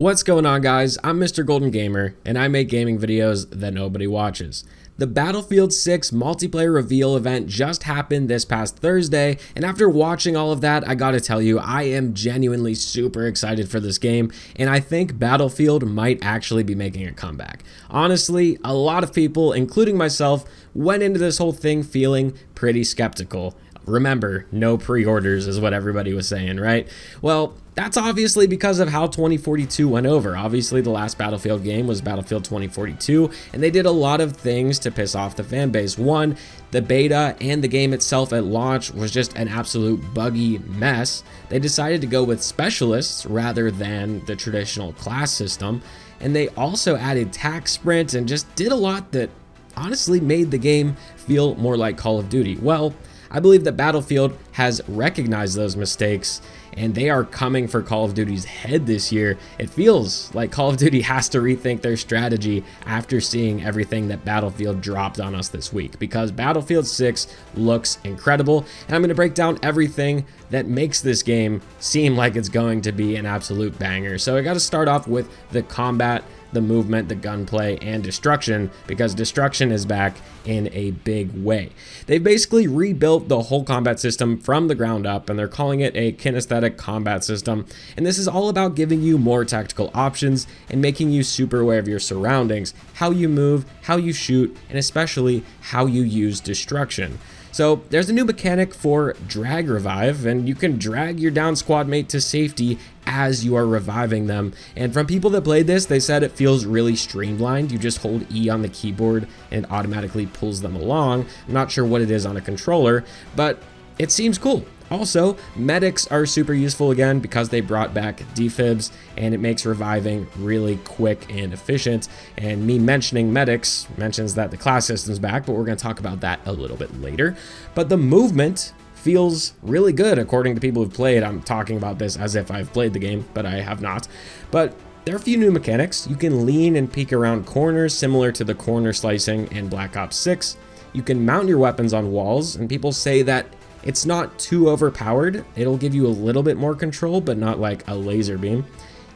What's going on, guys? I'm Mr. Golden Gamer, and I make gaming videos that nobody watches. The Battlefield 6 multiplayer reveal event just happened this past Thursday, and after watching all of that, I gotta tell you, I am genuinely super excited for this game, and I think Battlefield might actually be making a comeback. Honestly, a lot of people, including myself, went into this whole thing feeling pretty skeptical. Remember, no pre-orders is what everybody was saying, right? Well, that's obviously because of how 2042 went over. Obviously, the last Battlefield game was Battlefield 2042, and they did a lot of things to piss off the fan base. One, the beta and the game itself at launch was just an absolute buggy mess. They decided to go with specialists rather than the traditional class system, and they also added tac sprint and just did a lot that honestly made the game feel more like Call of Duty. Well, I believe that Battlefield has recognized those mistakes, and they are coming for Call of Duty's head this year. It feels like Call of Duty has to rethink their strategy after seeing everything that Battlefield dropped on us this week, because Battlefield 6 looks incredible, and I'm going to break down everything that makes this game seem like it's going to be an absolute banger. So I got to start off with the combat, the movement, the gunplay, and destruction, because destruction is back in a big way. They've basically rebuilt the whole combat system from the ground up, and they're calling it a kinesthetic combat system, and this is all about giving you more tactical options and making you super aware of your surroundings, how you move, how you shoot, and especially how you use destruction. So there's a new mechanic for drag revive, and you can drag your down squad mate to safety as you are reviving them. And from people that played this, they said it feels really streamlined. You just hold E on the keyboard and it automatically pulls them along. I'm not sure what it is on a controller, but it seems cool. Also, medics are super useful again because they brought back defibs, and it makes reviving really quick and efficient. And me mentioning medics mentions that the class system's back, but we're going to talk about that a little bit later. But the movement feels really good according to people who've played. I'm talking about this as if I've played the game, but I have not. But there are a few new mechanics. You can lean and peek around corners similar to the corner slicing in Black Ops 6. You can mount your weapons on walls, and people say that it's not too overpowered. It'll give you a little bit more control, but not like a laser beam.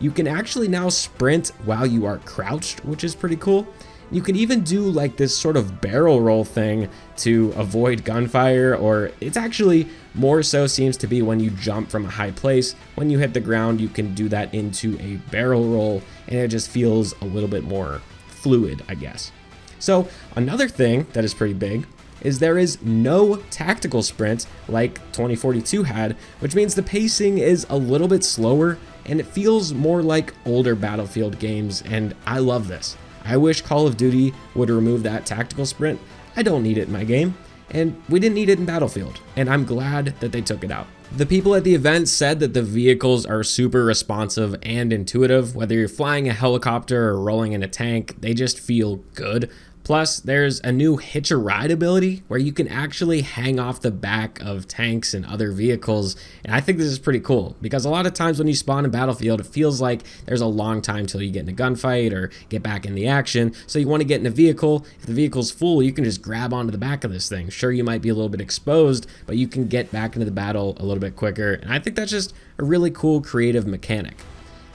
You can actually now sprint while you are crouched, which is pretty cool. You can even do like this sort of barrel roll thing to avoid gunfire, or it's actually more so seems to be when you jump from a high place. When you hit the ground, you can do that into a barrel roll, and it just feels a little bit more fluid, I guess. So another thing that is pretty big is there is no tactical sprint like 2042 had, which means the pacing is a little bit slower and it feels more like older Battlefield games, and I love this. I wish Call of Duty would remove that tactical sprint. I don't need it in my game, and we didn't need it in Battlefield, and I'm glad that they took it out. The people at the event said that the vehicles are super responsive and intuitive. Whether you're flying a helicopter or rolling in a tank, they just feel good. Plus, there's a new hitch a ride ability where you can actually hang off the back of tanks and other vehicles. And I think this is pretty cool because a lot of times when you spawn in Battlefield, it feels like there's a long time till you get in a gunfight or get back in the action. So you want to get in a vehicle. If the vehicle's full, you can just grab onto the back of this thing. Sure, you might be a little bit exposed, but you can get back into the battle a little bit quicker. And I think that's just a really cool creative mechanic.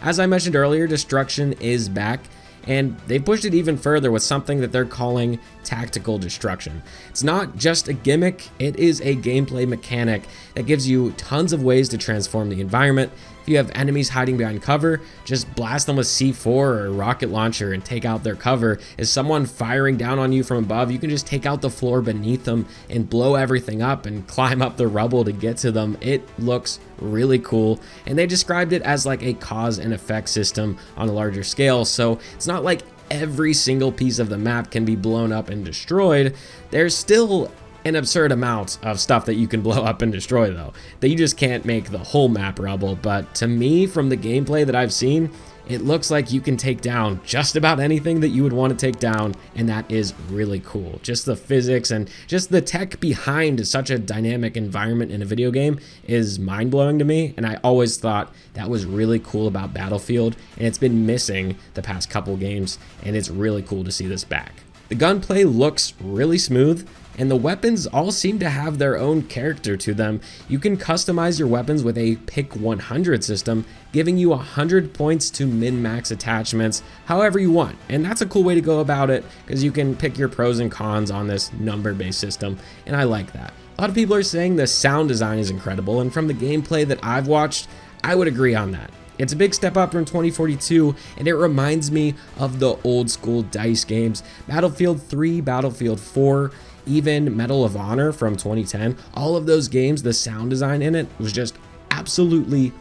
As I mentioned earlier, destruction is back, and they pushed it even further with something that they're calling tactical destruction. It's not just a gimmick, it is a gameplay mechanic that gives you tons of ways to transform the environment. If you have enemies hiding behind cover, just blast them with C4 or a rocket launcher and take out their cover. If someone firing down on you from above, you can just take out the floor beneath them and blow everything up and climb up the rubble to get to them. It looks really cool, and they described it as like a cause and effect system on a larger scale. So it's not like every single piece of the map can be blown up and destroyed. There's still an absurd amount of stuff that you can blow up and destroy, though, that you just can't make the whole map rubble. But to me, from the gameplay that I've seen, it looks like you can take down just about anything that you would want to take down, and that is really cool. Just the physics and just the tech behind such a dynamic environment in a video game is mind-blowing to me, and I always thought that was really cool about Battlefield, and it's been missing the past couple games, and it's really cool to see this back. The gunplay looks really smooth, and the weapons all seem to have their own character to them. You can customize your weapons with a pick 100 system, giving you 100 points to min-max attachments however you want. And that's a cool way to go about it, because you can pick your pros and cons on this number-based system, and I like that. A lot of people are saying the sound design is incredible, and from the gameplay that I've watched, I would agree on that. It's a big step up from 2042, and it reminds me of the old school DICE games. Battlefield 3, Battlefield 4, even Medal of Honor from 2010. All of those games, the sound design in it was just absolutely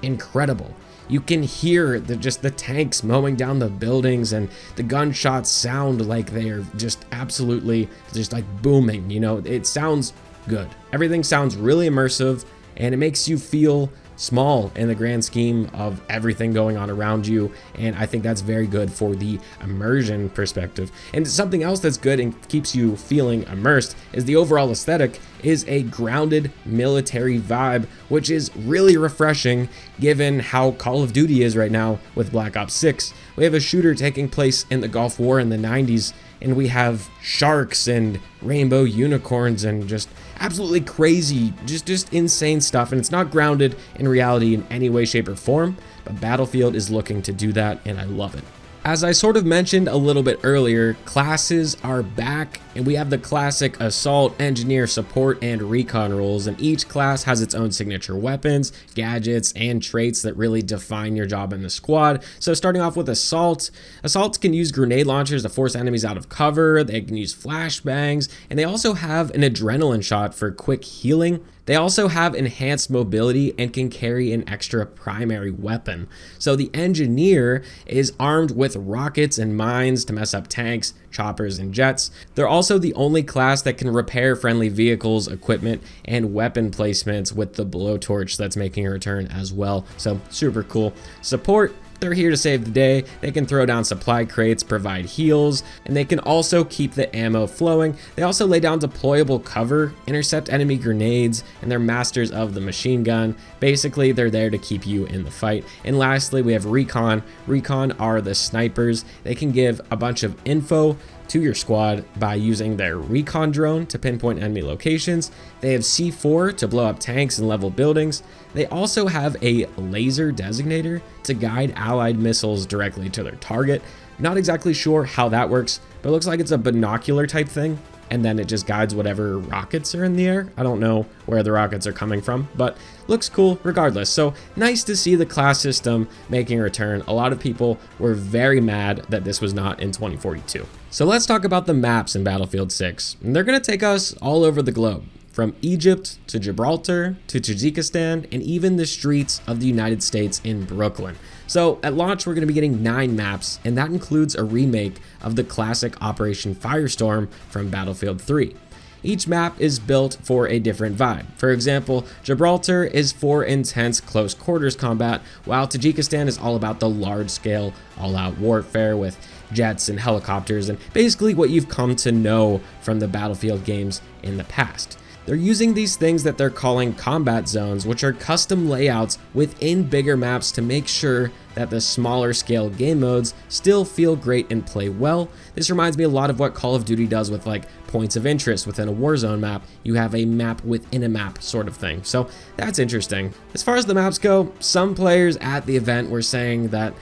incredible. You can hear just the tanks mowing down the buildings, and the gunshots sound like they are just absolutely just like booming. You know, it sounds good. Everything sounds really immersive, and it makes you feel small in the grand scheme of everything going on around you, and I think that's very good for the immersion perspective. And something else that's good and keeps you feeling immersed is the overall aesthetic is a grounded military vibe, which is really refreshing given how Call of Duty is right now with Black Ops 6. We have a shooter taking place in the Gulf War in the 90s, and we have sharks and rainbow unicorns and just absolutely crazy, just insane stuff, and it's not grounded in reality in any way, shape, or form, but Battlefield is looking to do that, and I love it. As I sort of mentioned a little bit earlier, classes are back, and we have the classic assault, engineer, support, and recon roles, and each class has its own signature weapons, gadgets, and traits that really define your job in the squad. So starting off with assault, assaults can use grenade launchers to force enemies out of cover, they can use flashbangs, and they also have an adrenaline shot for quick healing. They also have enhanced mobility and can carry an extra primary weapon. So the engineer is armed with rockets and mines to mess up tanks, choppers, and jets. They're also the only class that can repair friendly vehicles, equipment, and weapon placements with the blowtorch that's making a return as well. So super cool. Support, they're here to save the day. They can throw down supply crates, provide heals, and they can also keep the ammo flowing. They also lay down deployable cover, intercept enemy grenades, and they're masters of the machine gun. Basically, they're there to keep you in the fight. And lastly, we have recon. Recon are the snipers. They can give a bunch of info to your squad by using their recon drone to pinpoint enemy locations. They have C4 to blow up tanks and level buildings. They also have a laser designator to guide allied missiles directly to their target. Not exactly sure how that works, but it looks like it's a binocular type thing, and then it just guides whatever rockets are in the air. I don't know where the rockets are coming from, but looks cool regardless. So nice to see the class system making a return. A lot of people were very mad that this was not in 2042. So let's talk about the maps in Battlefield 6. And they're going to take us all over the globe, from Egypt to Gibraltar to Tajikistan, and even the streets of the United States in Brooklyn. So at launch, we're going to be getting 9 maps, and that includes a remake of the classic Operation Firestorm from Battlefield 3. Each map is built for a different vibe. For example, Gibraltar is for intense close quarters combat, while Tajikistan is all about the large-scale, all-out warfare with jets and helicopters, and basically what you've come to know from the Battlefield games in the past. They're using these things that they're calling combat zones, which are custom layouts within bigger maps to make sure that the smaller scale game modes still feel great and play well. This reminds me a lot of what Call of Duty does with like points of interest within a Warzone map. You have a map within a map sort of thing. So that's interesting. As far as the maps go, some players at the event were saying that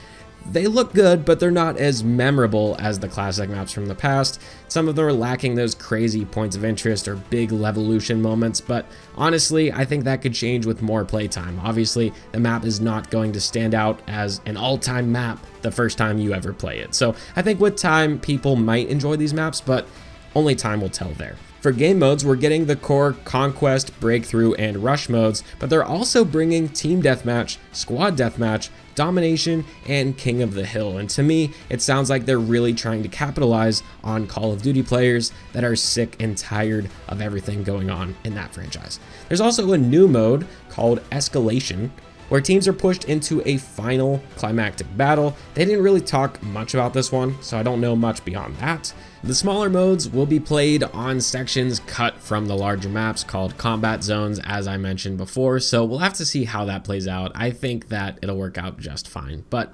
they look good, but they're not as memorable as the classic maps from the past. Some of them are lacking those crazy points of interest or big levolution moments, but honestly, I think that could change with more playtime. Obviously, the map is not going to stand out as an all-time map the first time you ever play it. So I think with time, people might enjoy these maps, but only time will tell there. For game modes, we're getting the core Conquest, Breakthrough, and Rush modes, but they're also bringing Team Deathmatch, Squad Deathmatch, Domination, and King of the Hill. And to me, it sounds like they're really trying to capitalize on Call of Duty players that are sick and tired of everything going on in that franchise. There's also a new mode called Escalation, where teams are pushed into a final climactic battle. They didn't really talk much about this one, so I don't know much beyond that. The smaller modes will be played on sections cut from the larger maps called combat zones, as I mentioned before, so we'll have to see how that plays out. I think that it'll work out just fine. But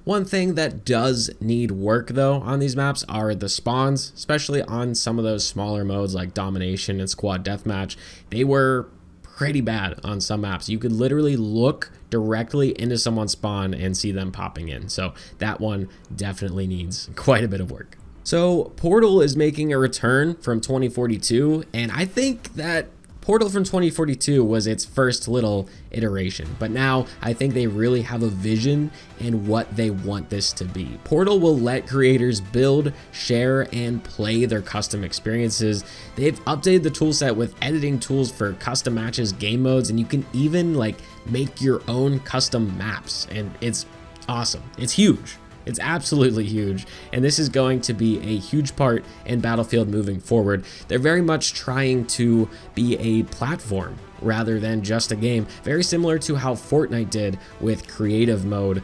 One thing that does need work though on these maps are the spawns, especially on some of those smaller modes like Domination and Squad Deathmatch. They were pretty bad on some maps. You could literally look directly into someone's spawn and see them popping in. So that one definitely needs quite a bit of work. So Portal is making a return from 2042, and I think that Portal from 2042 was its first little iteration, but now I think they really have a vision in what they want this to be. Portal will let creators build, share, and play their custom experiences. They've updated the toolset with editing tools for custom matches, game modes, and you can even like make your own custom maps, and it's awesome. It's huge. It's absolutely huge, and this is going to be a huge part in Battlefield moving forward. They're very much trying to be a platform rather than just a game, very similar to how Fortnite did with creative mode.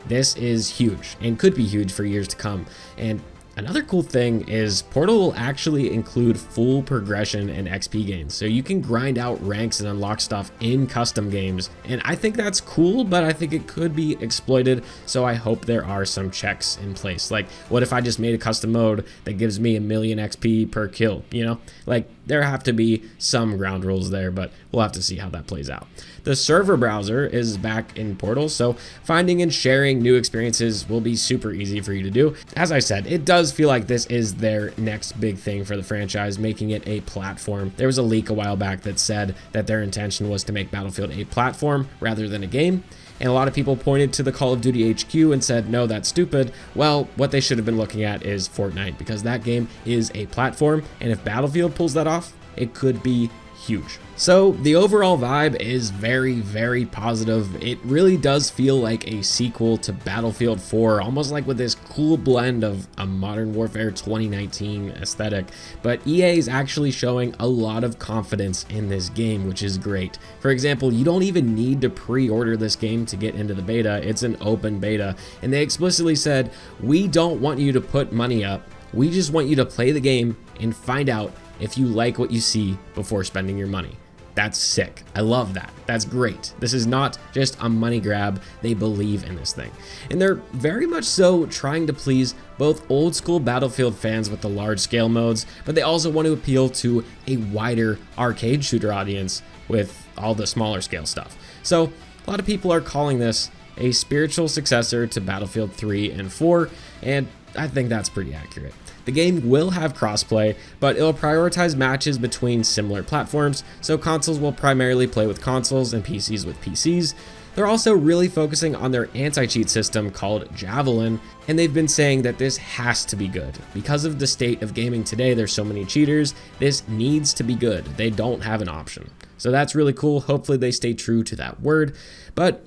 This is huge and could be huge for years to come. And another cool thing is Portal will actually include full progression and XP gains, so you can grind out ranks and unlock stuff in custom games, and I think that's cool, but I think it could be exploited, so I hope there are some checks in place. Like, what if I just made a custom mode that gives me 1,000,000 XP per kill, you know? Like, there have to be some ground rules there, but we'll have to see how that plays out. The server browser is back in Portal, so finding and sharing new experiences will be super easy for you to do. As I said, it does feel like this is their next big thing for the franchise, making it a platform. There was a leak a while back that said that their intention was to make Battlefield a platform rather than a game, and a lot of people pointed to the Call of Duty HQ and said, no, that's stupid. Well, what they should have been looking at is Fortnite, because that game is a platform, and if Battlefield pulls that off, it could be huge. So the overall vibe is very, very positive. It really does feel like a sequel to Battlefield 4, almost like with this cool blend of a Modern Warfare 2019 aesthetic. But EA is actually showing a lot of confidence in this game, which is great. For example, you don't even need to pre-order this game to get into the beta. It's an open beta, and they explicitly said, we don't want you to put money up. We just want you to play the game and find out if you like what you see before spending your money. That's sick. I love that. That's great. This is not just a money grab. They believe in this thing. And they're very much so trying to please both old school Battlefield fans with the large scale modes, but they also want to appeal to a wider arcade shooter audience with all the smaller scale stuff. So a lot of people are calling this a spiritual successor to Battlefield 3 and 4, and I think that's pretty accurate. The game will have crossplay, but it'll prioritize matches between similar platforms, so consoles will primarily play with consoles and PCs with PCs. They're also really focusing on their anti-cheat system called Javelin, and they've been saying that this has to be good. Because of the state of gaming today, there's so many cheaters, this needs to be good. They don't have an option. So that's really cool. Hopefully they stay true to that word. But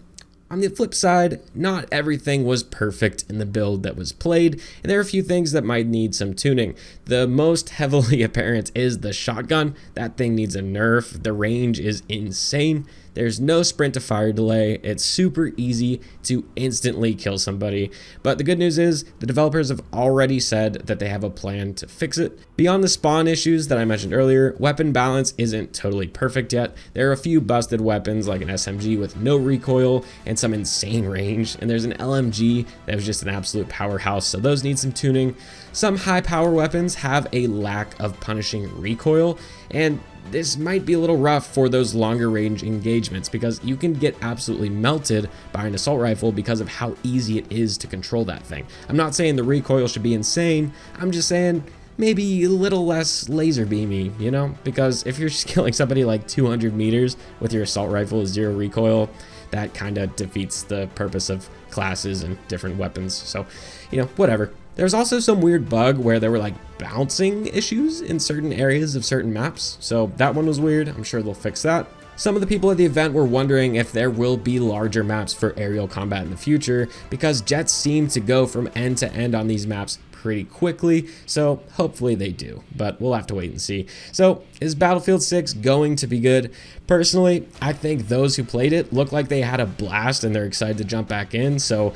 on the flip side, not everything was perfect in the build that was played, and there are a few things that might need some tuning. The most heavily apparent is the shotgun. That thing needs a nerf. The range is insane. There's no sprint to fire delay. It's super easy to instantly kill somebody. But the good news is the developers have already said that they have a plan to fix it. Beyond the spawn issues that I mentioned earlier, weapon balance isn't totally perfect yet. There are a few busted weapons like an SMG with no recoil and some insane range, and there's an LMG that was just an absolute powerhouse, so those need some tuning. Some high power weapons have a lack of punishing recoil, and this might be a little rough for those longer range engagements because you can get absolutely melted by an assault rifle because of how easy it is to control that thing. I'm not saying the recoil should be insane, I'm just saying maybe a little less laser beamy, you know? Because if you're just killing somebody like 200 meters with your assault rifle with 0 recoil, that kind of defeats the purpose of classes and different weapons. So, you know, whatever. There's also some weird bug where there were like bouncing issues in certain areas of certain maps. So that one was weird. I'm sure they'll fix that. Some of the people at the event were wondering if there will be larger maps for aerial combat in the future because jets seem to go from end to end on these maps pretty quickly, so hopefully they do, but we'll have to wait and see. So is Battlefield 6 going to be good? Personally, I think those who played it look like they had a blast and they're excited to jump back in, so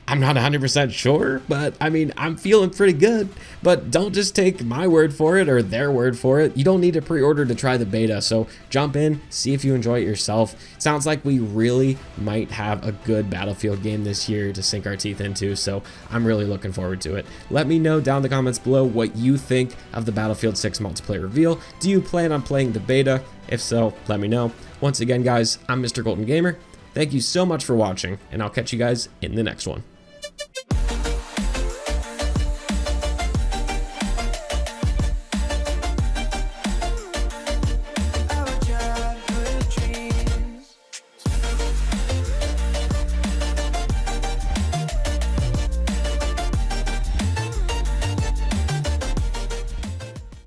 I'm not 100% sure, but I mean, I'm feeling pretty good. But don't just take my word for it or their word for it. You don't need to pre-order to try the beta, so jump in, see if you enjoy it yourself. Sounds like we really might have a good Battlefield game this year to sink our teeth into, so I'm really looking forward to it. Let me know down in the comments below what you think of the Battlefield 6 multiplayer reveal. Do you plan on playing the beta? If so, let me know. Once again, guys, I'm Mr. Golden Gamer. Thank you so much for watching, and I'll catch you guys in the next one.